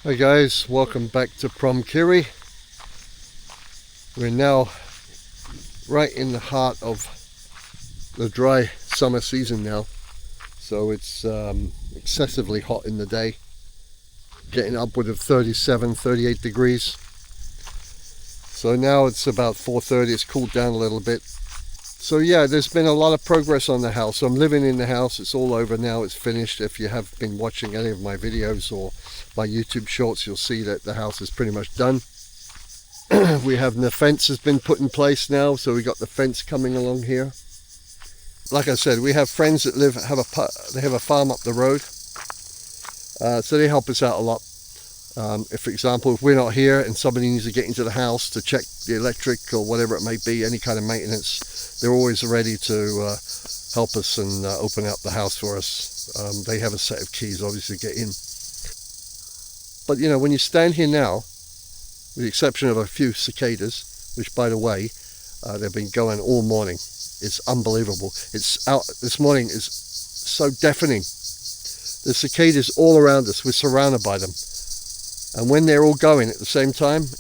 Hi guys, welcome back to Promkiri. We're now right in the heart of the dry summer season now, so it's excessively hot in the day, getting upward of 37, 38 degrees. So now it's about 4:30, it's cooled down a little bit. So yeah, there's been a lot of progress on the house. So I'm living in the house, it's all over now, it's finished. If you have been watching any of my videos or my YouTube shorts, you'll see that the house is pretty much done. We have the fence has been put in place now, so we got the fence coming along here. Like I said, we have friends that they have a farm up the road, so they help us out a lot. If, for example, if we're not here and somebody needs to get into the house to check the electric or whatever it may be, any kind of maintenance, they're always ready to help us and open up the house for us. They have a set of keys, obviously, to get in. But you know, when you stand here now, with the exception of a few cicadas, which, by the way, they've been going all morning. It's unbelievable. It's out this morning is so deafening. The cicadas all around us. We're surrounded by them. And when they're all going at the same time,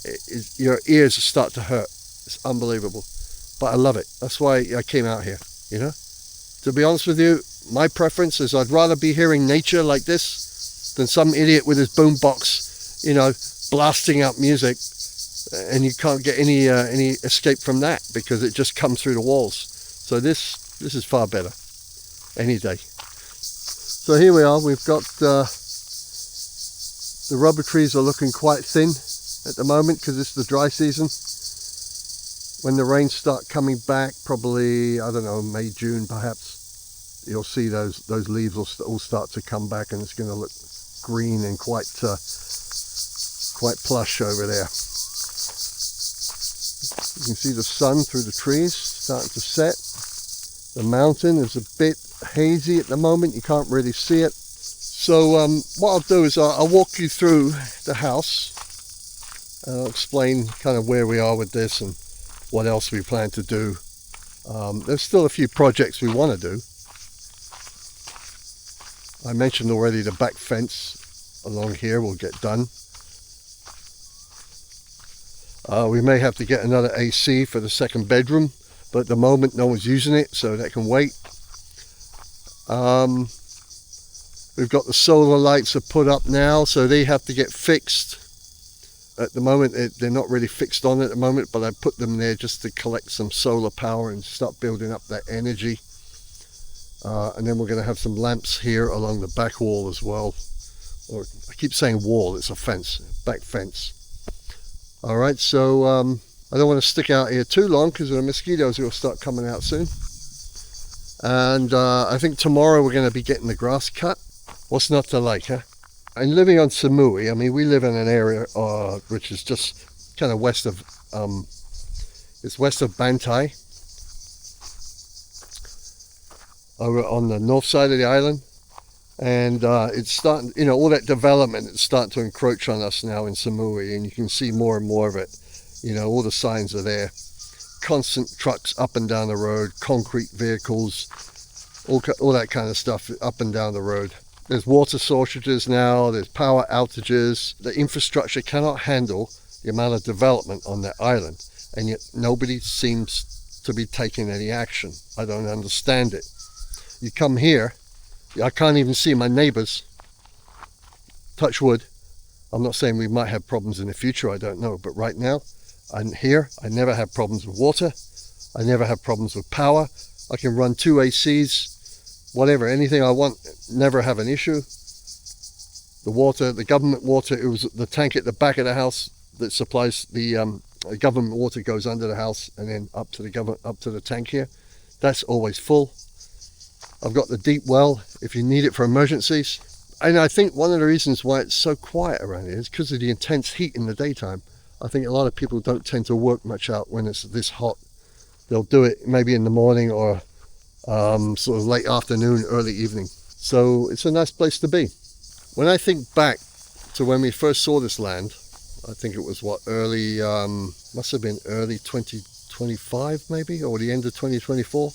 your ears start to hurt. It's unbelievable. But I love it. That's why I came out here, you know. To be honest with you, my preference is I'd rather be hearing nature like this than some idiot with his boombox, you know, blasting out music, and you can't get any escape from that because it just comes through the walls. So this is far better any day. So here we are. We've got the rubber trees are looking quite thin at the moment because it's the dry season. When the rains start coming back, probably, I don't know, May, June perhaps, you'll see those leaves will all start to come back, and it's going to look green and quite plush over there. You can see the sun through the trees starting to set. The mountain is a bit hazy at the moment, you can't really see it. So what I'll do is I'll walk you through the house and I'll explain kind of where we are with this and what else we plan to do. There's still a few projects we want to do. I mentioned already the back fence along here will get done. We may have to get another AC for the second bedroom, but at the moment no one's using it, so that can wait. We've got the solar lights are put up now, so they have to get fixed. At the moment, they're not really fixed on at the moment, but I put them there just to collect some solar power and start building up that energy. And then we're going to have some lamps here along the back wall as well. Or I keep saying wall, it's a fence, back fence. All right, so I don't want to stick out here too long because the mosquitoes will start coming out soon. And I think tomorrow we're going to be getting the grass cut. What's not to like, huh? And living on Samui, I mean, we live in an area which is just kind of west of, it's west of Bantai, over on the north side of the island. And it's starting, you know, all that development is starting to encroach on us now in Samui, and you can see more and more of it. You know, all the signs are there. Constant trucks up and down the road, concrete vehicles, all that kind of stuff up and down the road. There's water shortages now, there's power outages. The infrastructure cannot handle the amount of development on that island, and yet nobody seems to be taking any action. I don't understand it. You come here, I can't even see my neighbors. Touch wood. I'm not saying we might have problems in the future, I don't know, but right now, I'm here, I never have problems with water, I never have problems with power. I can run 2 ACs, whatever, anything I want, never have an issue. The water, the government water, it was the tank at the back of the house that supplies the government water goes under the house and then up to the tank here. That's always full. I've got the deep well if you need it for emergencies. And I think one of the reasons why it's so quiet around here is because of the intense heat in the daytime. I think a lot of people don't tend to work much out when it's this hot. They'll do it maybe in the morning or sort of late afternoon, early evening. So it's a nice place to be. When I think back to when we first saw this land, I think it was must have been early 2025 maybe, or the end of 2024.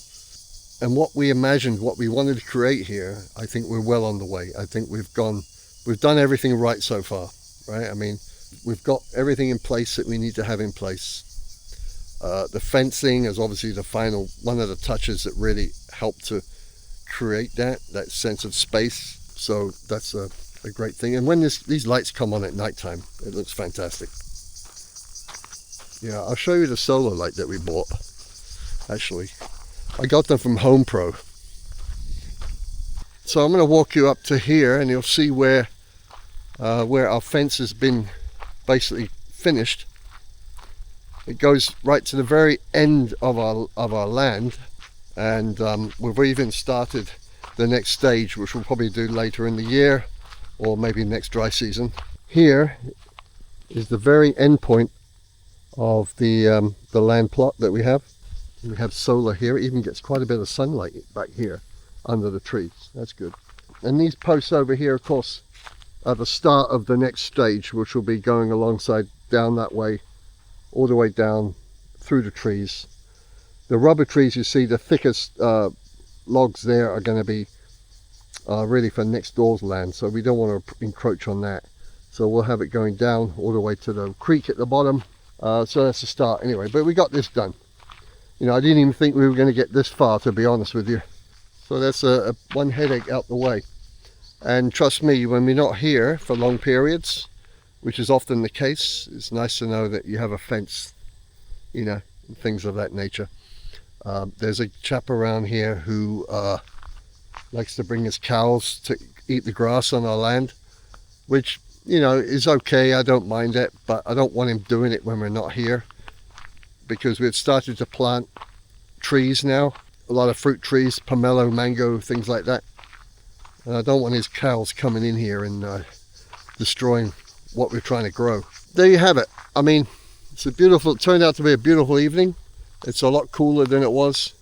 And what we imagined, what we wanted to create here, I think we're well on the way. I think we've done everything right so far. right? I mean, we've got everything in place that we need to have in place. The fencing is obviously the final one of the touches that really help to create that sense of space. So that's a great thing. And when these lights come on at nighttime, it looks fantastic. Yeah, I'll show you the solar light that we bought. Actually, I got them from Home Pro. So I'm going to walk you up to here, and you'll see where our fence has been basically finished. It goes right to the very end of our land, and we've even started the next stage, which we'll probably do later in the year or maybe next dry season. Here is the very end point of the land plot that we have. We have solar here. It even gets quite a bit of sunlight back here under the trees. That's good. And these posts over here, of course, are the start of the next stage, which will be going alongside down that way, all the way down through the trees. The rubber trees, you see, the thickest logs there are going to be really for next door's land, so we don't want to encroach on that. So we'll have it going down all the way to the creek at the bottom. So that's the start anyway, but we got this done. You know, I didn't even think we were going to get this far, to be honest with you. So that's one headache out the way. And trust me, when we're not here for long periods, which is often the case, it's nice to know that you have a fence, you know, and things of that nature. There's a chap around here who likes to bring his cows to eat the grass on our land, which, you know, is okay. I don't mind it, but I don't want him doing it when we're not here, because we've started to plant trees now, a lot of fruit trees, pomelo, mango, things like that. And I don't want his cows coming in here and destroying what we're trying to grow. There you have it. I mean, it turned out to be a beautiful evening. It's a lot cooler than it was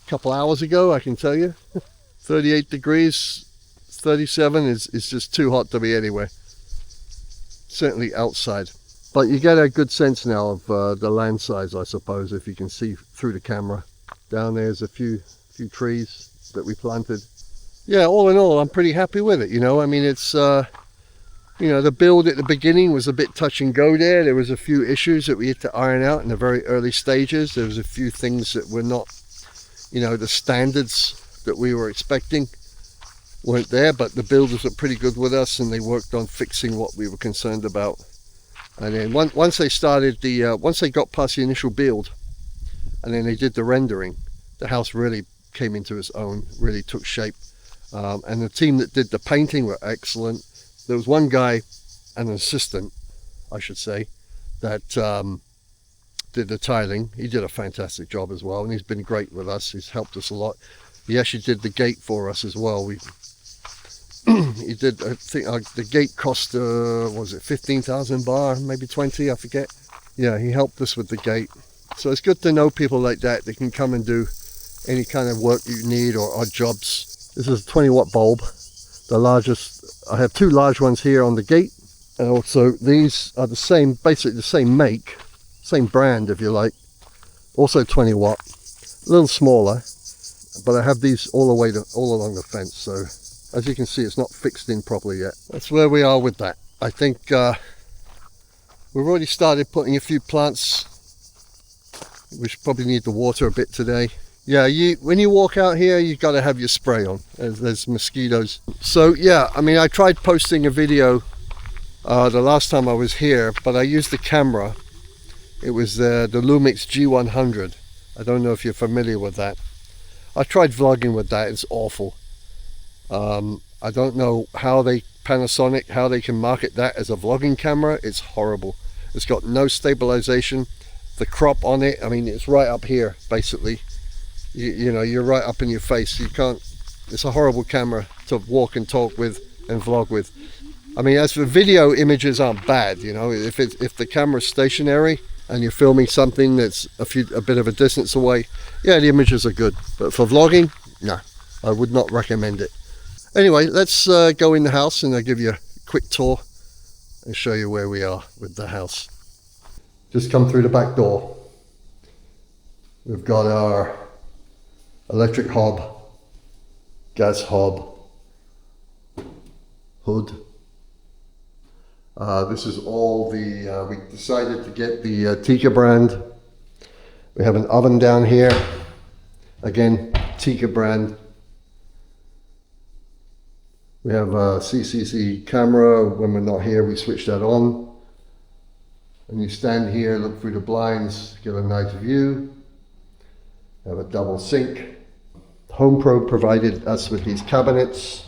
a couple hours ago, I can tell you. 38 degrees, 37 is just too hot to be anywhere. Certainly outside. But you get a good sense now of the land size, I suppose, if you can see through the camera. Down there's a few trees that we planted. Yeah, all in all, I'm pretty happy with it, you know. I mean, it's, you know, the build at the beginning was a bit touch and go there. There was a few issues that we had to iron out in the very early stages. There was a few things that were not, you know, the standards that we were expecting weren't there, but the builders were pretty good with us, and they worked on fixing what we were concerned about. And then once they started once they got past the initial build, and then they did the rendering, the house really came into its own, really took shape. And the team that did the painting were excellent. There was one guy, an assistant, I should say, that did the tiling. He did a fantastic job as well, and he's been great with us. He's helped us a lot. He actually did the gate for us as well. He did, I think the gate cost, was it 15,000 baht, maybe 20, I forget. Yeah, he helped us with the gate. So it's good to know people like that. They can come and do any kind of work you need or odd jobs. This is a 20 watt bulb, the largest. I have two large ones here on the gate, and also these are the same, basically the same make, same brand if you like, also 20 watt, a little smaller, but I have these all along the fence. So as you can see, it's not fixed in properly yet. That's where we are with that. I think we've already started putting a few plants. We should probably need to water a bit today. Yeah, when you walk out here, you've got to have your spray on. There's mosquitoes. So yeah, I mean, I tried posting a video the last time I was here, but I used the camera. It was the Lumix G100. I don't know if you're familiar with that. I tried vlogging with that. It's awful. I don't know how Panasonic, how they can market that as a vlogging camera. It's horrible. It's got no stabilization. The crop on it, I mean, it's right up here, basically. You know, you're right up in your face. You can't, it's a horrible camera to walk and talk with and vlog with. I mean, as for video, images aren't bad, you know. If the camera's stationary and you're filming something that's a bit of a distance away, yeah, the images are good. But for vlogging, no, I would not recommend it. Anyway, let's go in the house and I'll give you a quick tour and show you where we are with the house. Just come through the back door. We've got our electric hob, gas hob, hood, This is all the, we decided to get the Tika brand. We have an oven down here. Again, Tika brand. We have a CCC camera. When we're not here, we switch that on. And you stand here, look through the blinds, get a nice view. We have a double sink. HomePro provided us with these cabinets.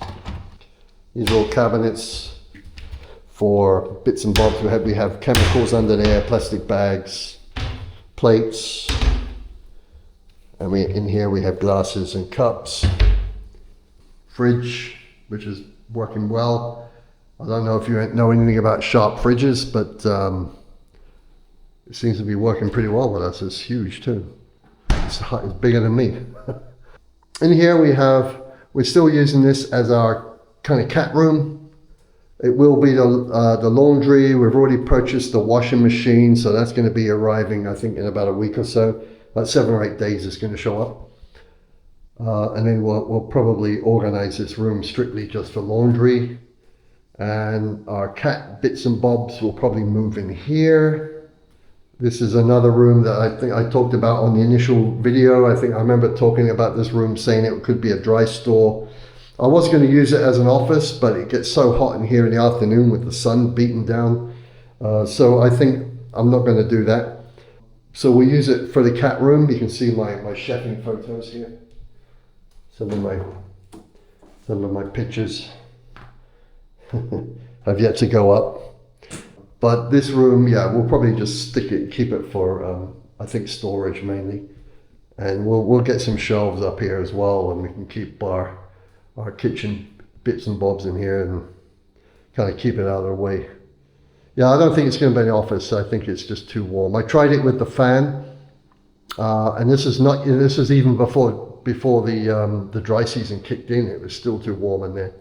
These are all cabinets for bits and bobs. We have chemicals under there, plastic bags, plates. And in here we have glasses and cups. Fridge, which is working well. I don't know if you know anything about sharp fridges, but it seems to be working pretty well with us. It's huge too. It's bigger than me. In here we're still using this as our kind of cat room. It will be the laundry. We've already purchased the washing machine, so that's going to be arriving, I think, in about a week or so. About 7 or 8 days it's going to show up. And then we'll probably organize this room strictly just for laundry. And our cat bits and bobs will probably move in here. This is another room that I think I talked about on the initial video. I think I remember talking about this room, saying it could be a dry store. I was going to use it as an office, but it gets so hot in here in the afternoon with the sun beating down. So I think I'm not going to do that. So we'll use it for the cat room. You can see my chefing photos here. Some of my pictures have yet to go up. But this room, yeah, we'll probably just keep it for, I think, storage mainly. And we'll get some shelves up here as well, and we can keep our kitchen bits and bobs in here and kind of keep it out of the way. Yeah, I don't think it's going to be an office. I think it's just too warm. I tried it with the fan, and this is even before the dry season kicked in. It was still too warm in there.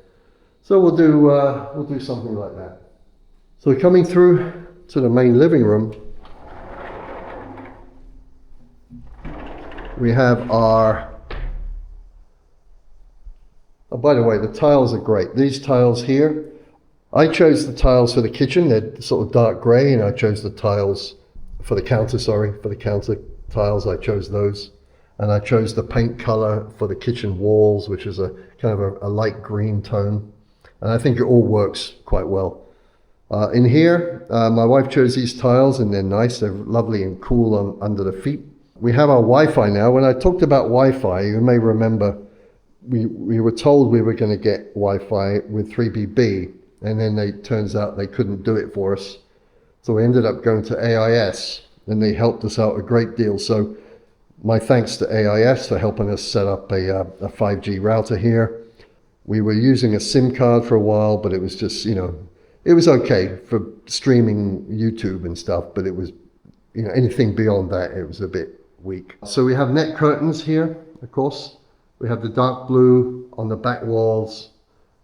So we'll do something like that. So coming through to the main living room, we have our, oh, by the way, the tiles are great. These tiles here, I chose the tiles for the kitchen. They're sort of dark gray, and I chose the tiles for the counter, for the counter tiles, I chose those. And I chose the paint color for the kitchen walls, which is a kind of a light green tone. And I think it all works quite well. In here, my wife chose these tiles, and they're nice. They're lovely and cool under the feet. We have our Wi-Fi now. When I talked about Wi-Fi, you may remember we were told we were going to get Wi-Fi with 3BB, and then turns out they couldn't do it for us. So we ended up going to AIS, and they helped us out a great deal. So my thanks to AIS for helping us set up a 5G router here. We were using a SIM card for a while, but it was just, it was okay for streaming YouTube and stuff, but it was, anything beyond that, it was a bit weak. So we have net curtains here, of course. We have the dark blue on the back walls,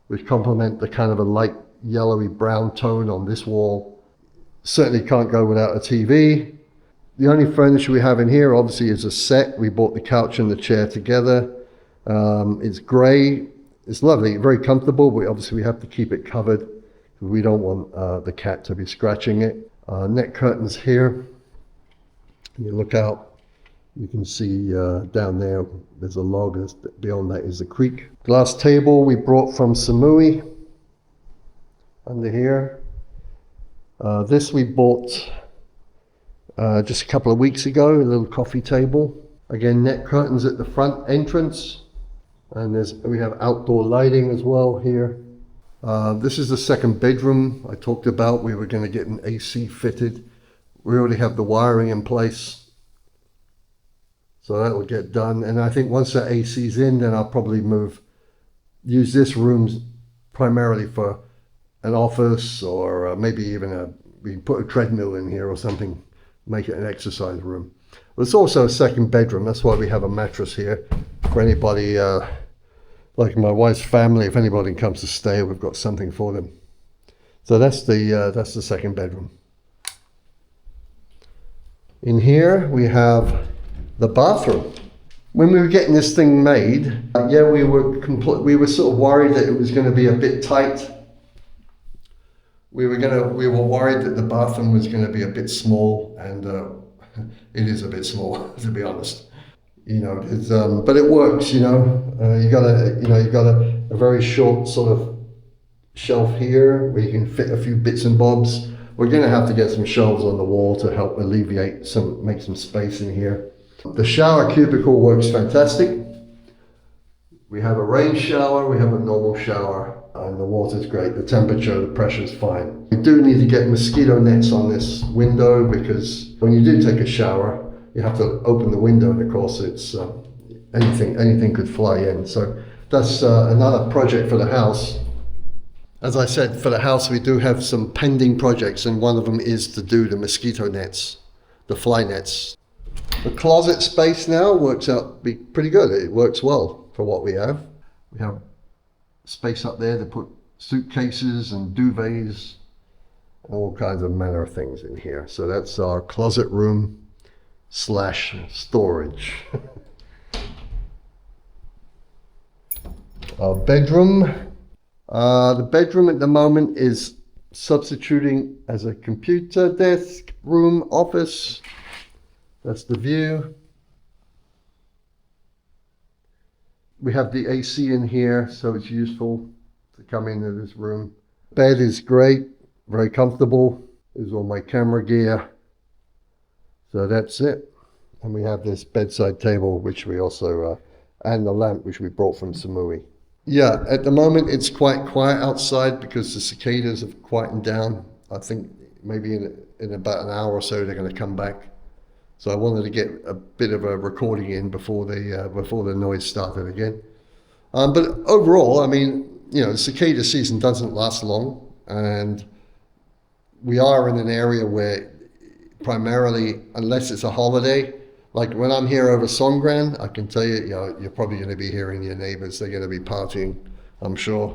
which complement the kind of a light yellowy brown tone on this wall. Certainly can't go without a TV. The only furniture we have in here, obviously, is a set. We bought the couch and the chair together. It's gray. It's lovely, very comfortable, but obviously we have to keep it covered. We don't want the cat to be scratching it. Net curtains here. You look out, you can see down there, there's a log. Beyond that is the creek. Glass table we brought from Samui under here. This we bought just a couple of weeks ago, a little coffee table. Again, net curtains at the front entrance. And we have outdoor lighting as well here. This is the second bedroom I talked about. We were going to get an AC fitted. We already have the wiring in place, so that will get done. And I think once that AC's in, then I'll probably use this room primarily for an office, or maybe even we can put a treadmill in here or something, make it an exercise room. But it's also a second bedroom. That's why we have a mattress here for anybody. Like my wife's family, if anybody comes to stay, we've got something for them. So that's the second bedroom. In here we have the bathroom. When we were getting this thing made, we were sort of worried that it was going to be a bit tight. We were worried that the bathroom was gonna be a bit small, and it is a bit small, to be honest. You know, but it works. You got a very short sort of shelf here where you can fit a few bits and bobs. We're going to have to get some shelves on the wall to help make some space in here. The shower cubicle works fantastic. We have a rain shower, we have a normal shower, and the water's great. The temperature, the pressure's fine. We do need to get mosquito nets on this window because when you do take a shower, you have to open the window, and of course it's anything could fly in. So that's another project for the house. As I said, for the house we do have some pending projects, and one of them is to do the mosquito nets, the fly nets. The closet space now works out to be pretty good. It works well for what we have. We have space up there to put suitcases and duvets, all kinds of manner of things in here. So that's our closet room / storage. Our bedroom. The bedroom at the moment is substituting as a computer desk, room, office. That's the view. We have the AC in here, so it's useful to come into this room. Bed is great, very comfortable. This is all my camera gear. So that's it. And we have this bedside table, which we also, and the lamp, which we brought from Samui. Yeah, at the moment it's quite quiet outside because the cicadas have quietened down. I think maybe in about an hour or so they're going to come back. So I wanted to get a bit of a recording in before the noise started again. But overall, I mean, the cicada season doesn't last long, and we are in an area where primarily, unless it's a holiday, like when I'm here over Songkran, I can tell you, you're probably going to be hearing your neighbors. They're going to be partying, I'm sure.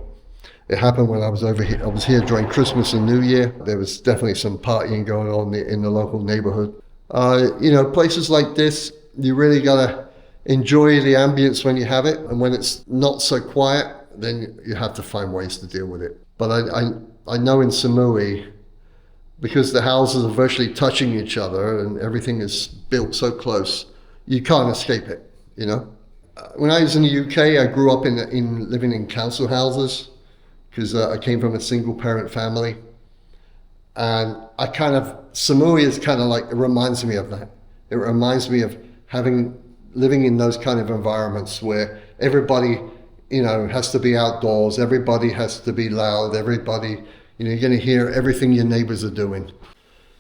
It happened when I was over here. I was here during Christmas and New Year. There was definitely some partying going on in the local neighborhood. Places like this, you really gotta enjoy the ambience when you have it, and when it's not so quiet, then you have to find ways to deal with it. But I know in Samui, because the houses are virtually touching each other and everything is built so close, you can't escape it. When I was in the UK, I grew up in living in council houses because I came from a single parent family. And Samui is kind of like, it reminds me of that. It reminds me of living in those kind of environments where everybody, has to be outdoors, everybody has to be loud, everybody, you're going to hear everything your neighbors are doing.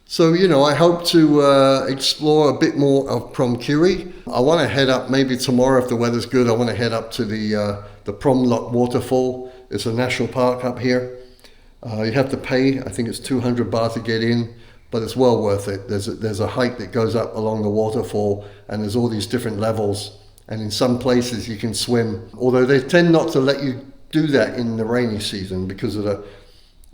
So, I hope to explore a bit more of Prom Kiri. I want to head up, maybe tomorrow if the weather's good, I want to head up to the Prom Lock waterfall. It's a national park up here. You have to pay, I think it's 200 baht to get in, but it's well worth it. There's a hike that goes up along the waterfall, and there's all these different levels, and in some places you can swim, although they tend not to let you do that in the rainy season because of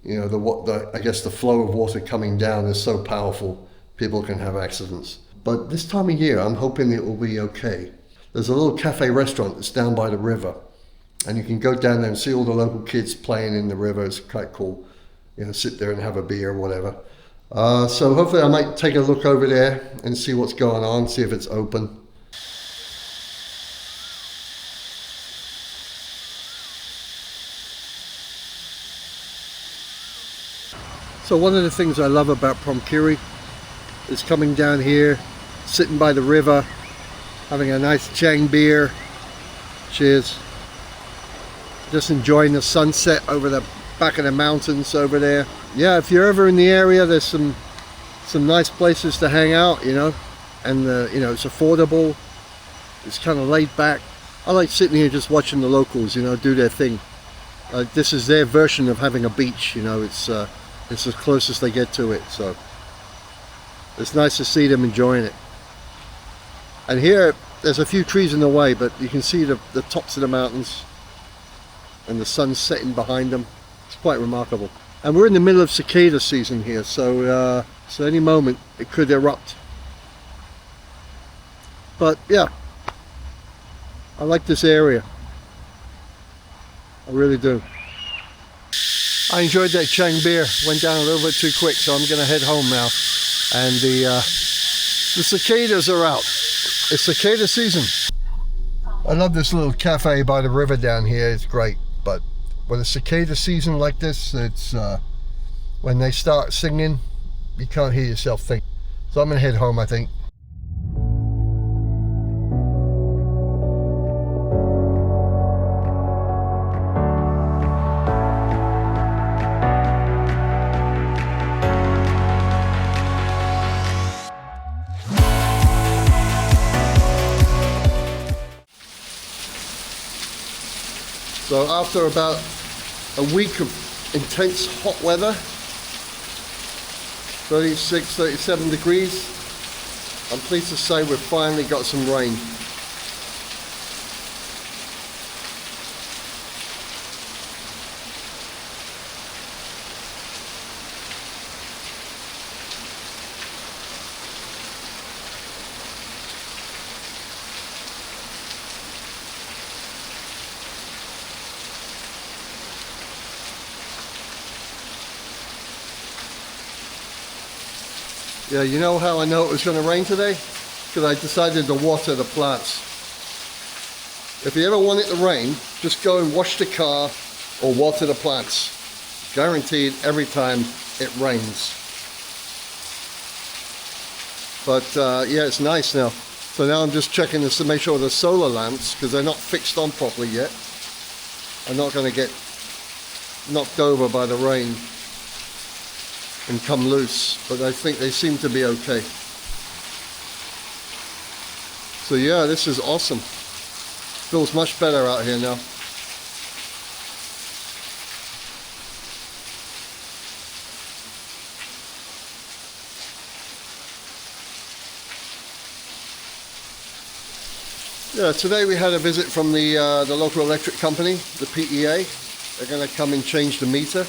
I guess the flow of water coming down is so powerful, people can have accidents. But this time of year, I'm hoping it will be okay. There's a little cafe restaurant that's down by the river, and you can go down there and see all the local kids playing in the river. It's quite cool. Sit there and have a beer or whatever. So hopefully I might take a look over there and see what's going on, see if it's open. So one of the things I love about Prom Kiri is coming down here, sitting by the river, having a nice Chang beer. Cheers. Just enjoying the sunset over the back of the mountains over there. Yeah, if you're ever in the area, there's some nice places to hang out, and it's affordable. It's kind of laid back. I like sitting here just watching the locals, do their thing. This is their version of having a beach, it's the closest they get to it, so it's nice to see them enjoying it. And here, there's a few trees in the way, but you can see the tops of the mountains and the sun setting behind them. It's quite remarkable. And we're in the middle of cicada season here, so any moment it could erupt. But yeah, I like this area. I really do. I enjoyed that Chang beer. Went down a little bit too quick, so I'm going to head home now. And the cicadas are out. It's cicada season. I love this little cafe by the river down here. It's great. But with a cicada season like this, it's when they start singing, you can't hear yourself think. So I'm going to head home, I think. So after about a week of intense hot weather, 36, 37 degrees, I'm pleased to say we've finally got some rain. Yeah, you know how I know it was going to rain today? Because I decided to water the plants. If you ever want it to rain, just go and wash the car or water the plants. Guaranteed every time it rains. But yeah, it's nice now. So now I'm just checking this to make sure the solar lamps, because they're not fixed on properly yet, are not going to get knocked over by the rain and come loose, but I think they seem to be okay. So yeah, this is awesome. Feels much better out here now. Yeah, today we had a visit from the local electric company, the PEA. They're going to come and change the meter.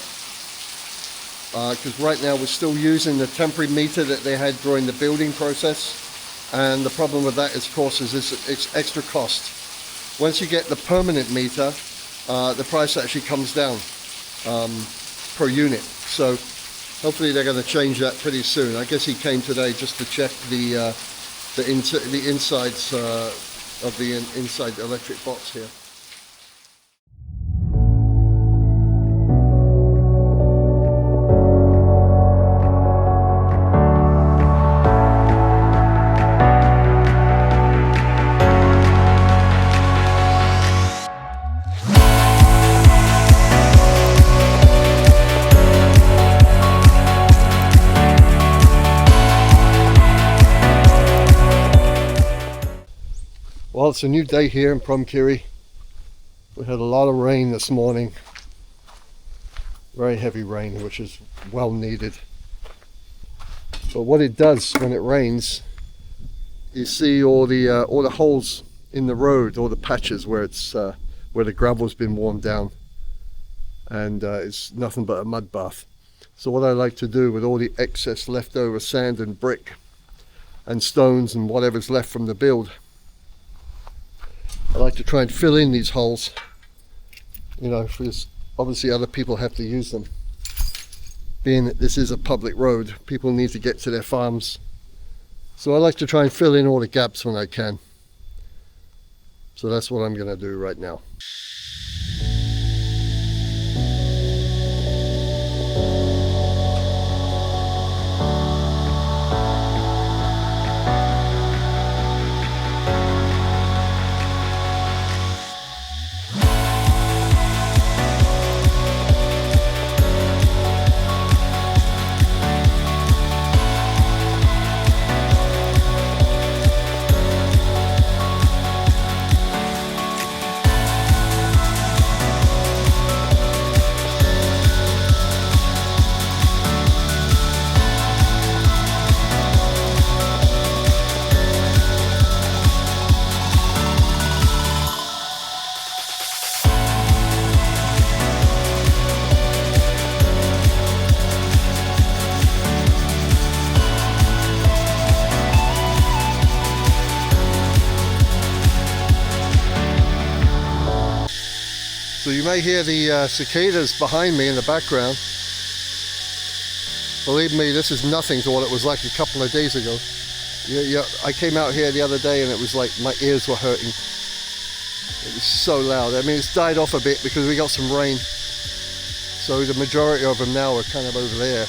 Because right now we're still using the temporary meter that they had during the building process, and the problem with that is, of course, is it's extra cost. Once you get the permanent meter, the price actually comes down per unit. So hopefully they're going to change that pretty soon. I guess he came today just to check the insides of the inside electric box here. Well, it's a new day here in Promkiri. We had a lot of rain this morning. Very heavy rain, which is well needed. But what it does when it rains, you see all the holes in the road, all the patches where it's where the gravel's been worn down, and it's nothing but a mud bath. So what I like to do with all the excess leftover sand and brick and stones and whatever's left from the build, I like to try and fill in these holes, you know, because obviously other people have to use them. Being that this is a public road, people need to get to their farms. So I like to try and fill in all the gaps when I can. So that's what I'm going to do right now. So you may hear the cicadas behind me in the background. Believe me, this is nothing to what it was like a couple of days ago. Yeah, I came out here the other day and it was like my ears were hurting. It was so loud. I mean, it's died off a bit because we got some rain. So the majority of them now are kind of over there.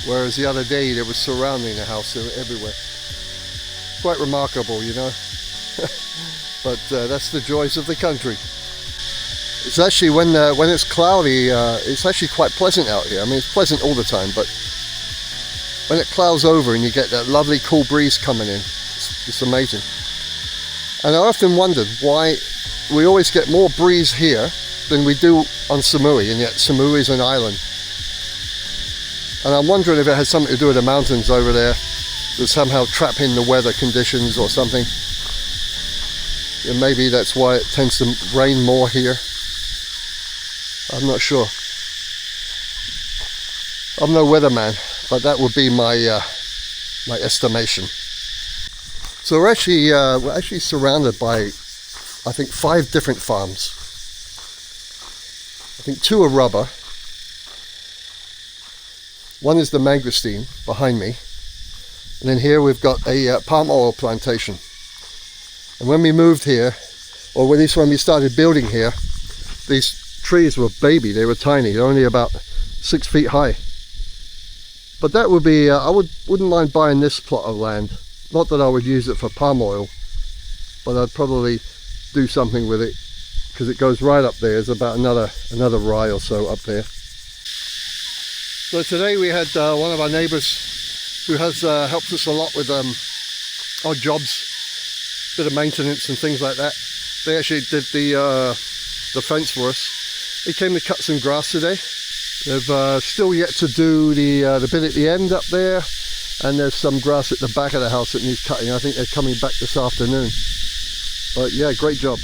Whereas the other day they were surrounding the house, they were everywhere. Quite remarkable, you know. But that's the joys of the country. It's actually, when it's cloudy, it's actually quite pleasant out here. I mean, it's pleasant all the time, but when it clouds over and you get that lovely cool breeze coming in, it's amazing. And I often wondered why we always get more breeze here than we do on Samui, and yet Samui is an island. And I'm wondering if it has something to do with the mountains over there that somehow trap in the weather conditions or something. And maybe that's why it tends to rain more here. I'm not sure. I'm no weatherman, but that would be my my estimation. So we're actually surrounded by, I think, 5 different farms. I think 2 are rubber. One is the mangosteen behind me, and then here we've got a palm oil plantation. And when we moved here, or at least when we started building here, these trees were baby. They were tiny. They're only about 6 feet high. But that would be, I wouldn't mind buying this plot of land. Not that I would use it for palm oil, but I'd probably do something with it because it goes right up there. There's about another rye or so up there. So today we had one of our neighbours who has helped us a lot with odd jobs, bit of maintenance and things like that. They actually did the fence for us. They came to cut some grass today. They've still yet to do the bit at the end up there, and there's some grass at the back of the house that needs cutting. I think they're coming back this afternoon. But yeah, great job.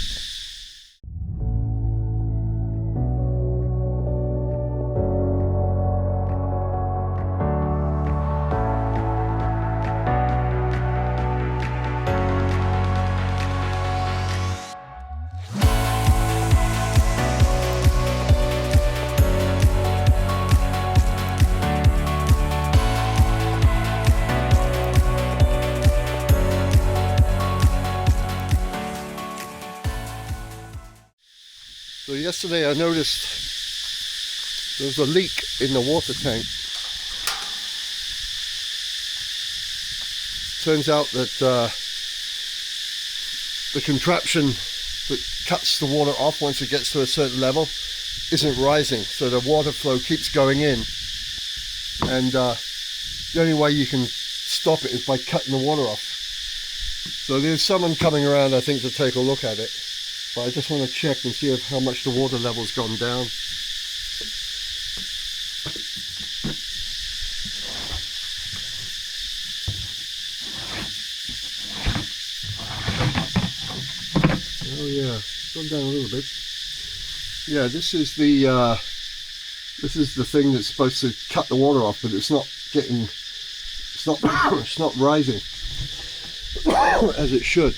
So yesterday I noticed there was a leak in the water tank. Turns out that the contraption that cuts the water off once it gets to a certain level isn't rising, so the water flow keeps going in, and the only way you can stop it is by cutting the water off. So there's someone coming around, I think, to take a look at it. But I just want to check and see how much the water level's gone down. Oh yeah, it's gone down a little bit. Yeah, this is the thing that's supposed to cut the water off, but it's not it's not rising as it should.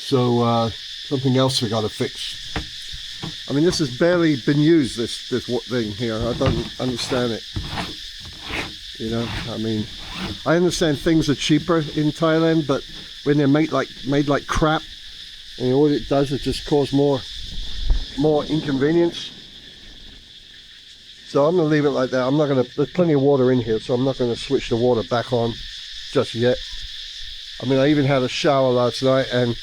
So something else we got to fix. I mean, this has barely been used, this thing here. I don't understand it. You know, I mean, I understand things are cheaper in Thailand, but when they're made like crap, and all it does is just cause more inconvenience. So I'm gonna leave it like that. I'm not gonna. There's plenty of water in here, so I'm not gonna switch the water back on just yet. I mean, I even had a shower last night, and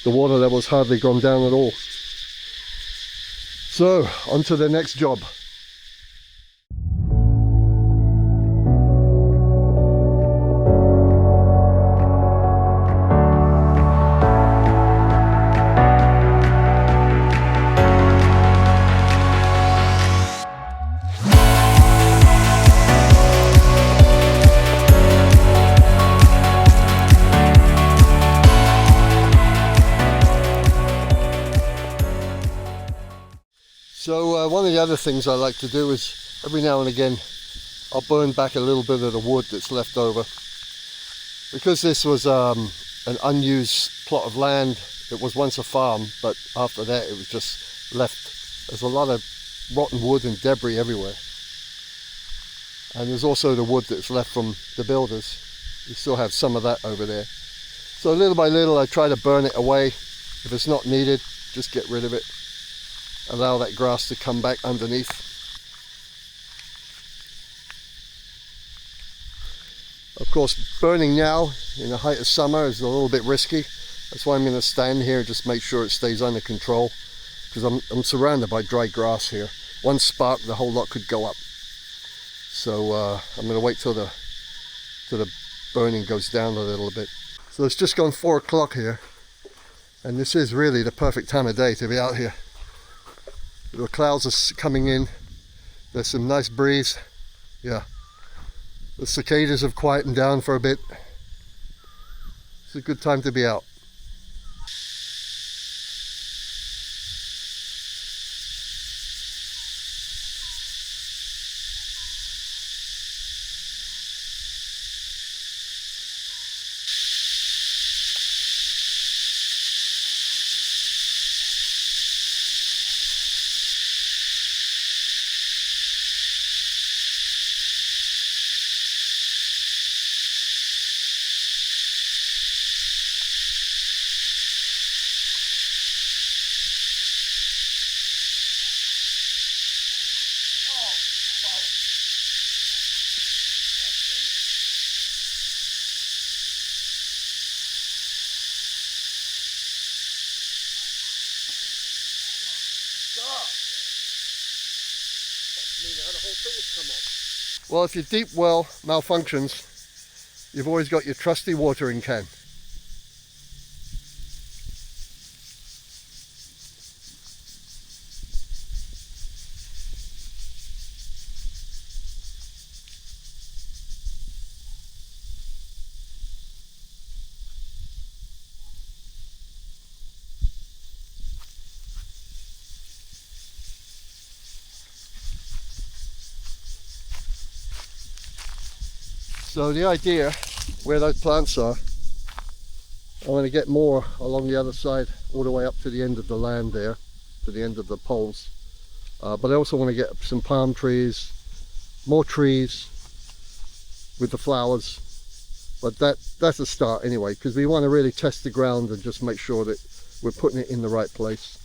the water level's hardly gone down at all. So, on to the next job. So one of the other things I like to do is every now and again I'll burn back a little bit of the wood that's left over. Because this was an unused plot of land. It was once a farm, but after that it was just left. There's a lot of rotten wood and debris everywhere. And there's also the wood that's left from the builders. We still have some of that over there. So little by little I try to burn it away. If it's not needed, just get rid of it. Allow that grass to come back underneath. Of course, burning now in the height of summer is a little bit risky. That's why I'm going to stand here and just make sure it stays under control, because I'm surrounded by dry grass here. One spark, the whole lot could go up. So I'm going to wait till the burning goes down a little bit. So it's just gone 4 o'clock here, and this is really the perfect time of day to be out here. The clouds are coming in. There's some nice breeze. Yeah. The cicadas have quietened down for a bit. It's a good time to be out. Well, if your deep well malfunctions, you've always got your trusty watering can. So the idea, where those plants are, I want to get more along the other side, all the way up to the end of the land there, to the end of the poles. But I also want to get some palm trees, more trees with the flowers. But that's a start anyway, because we want to really test the ground and just make sure that we're putting it in the right place.